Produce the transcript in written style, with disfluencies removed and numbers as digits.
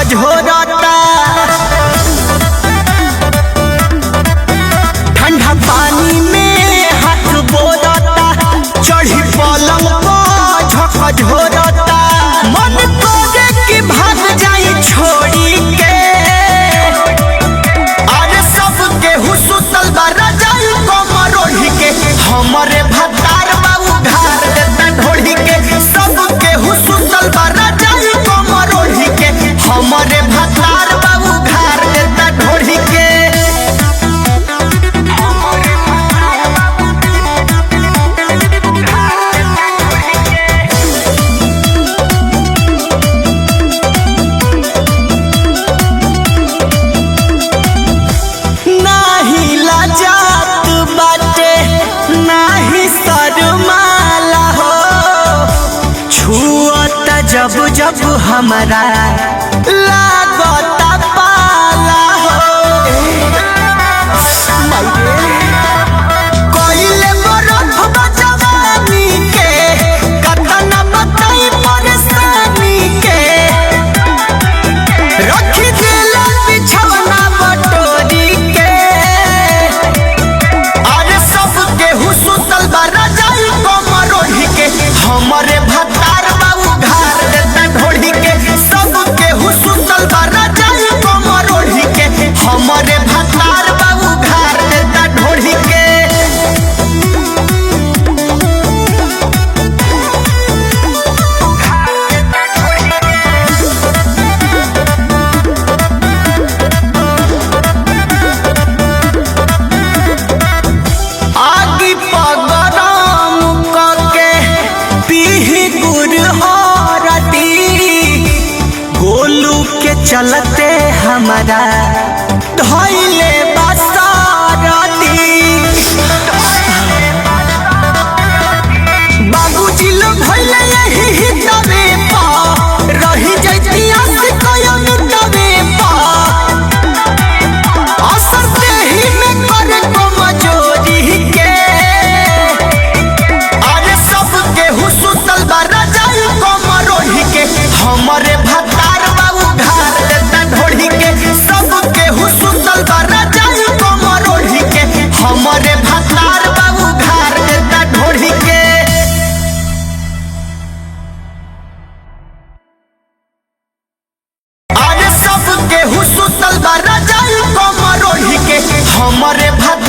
झोरता, ठंडा पानी में हाथ बोरता, चढ़ी पलंग पर झक झोरता। मन करे कि भाग जाई छोड़ी के, अरे सबके हुसुतल बा रजाई कमर ओढ़ी के, हमरे भतार बाबू घार देता ढोढ़ी के। सबके हुसुतल बा रजाई कमर ओढ़ी के, हमरे भतार बाबू घार देता ढोढ़ी के। नाही लाजात बाटे नाही शर्माला हो, छुअता जब जब हमरा लागता पाला हो। कइले बरफ बजवानी के, कतना बताई परेशानी के, रखी दिला बिछौना बटोरी के। अरे सबके हुसुतल बा रजाई कमर ओढ़ी के, हमरे भतार बाबू घार देता ढोढ़ी के। सबके हुसुतल बा रजाई कमर ओढ़ी के, हमरे भतार बाबू घार देता ढोढ़ी के। आगी पगरम कके पीही गुड़ हरदी, गोलू के चलते हमारा धइले बसारदी। बाबूजी लोग भइले यही हितवे पा, रही जैती आशिकयन तवे पा। असर देही में करे कमजोरी के, अरे सबके हुसुतल बा रजाई कमर ओढ़ी के, हमरे भतार बाबू घार देता ढोढ़ी के। सबके हुसुतल बा रजाई कमर ओढ़ी के, हमरे भतार बाबू घार देता ढोढ़ी के। अरे सबके हुसुतल बा रजाई कमर ओढ़ी के, हमरे भतार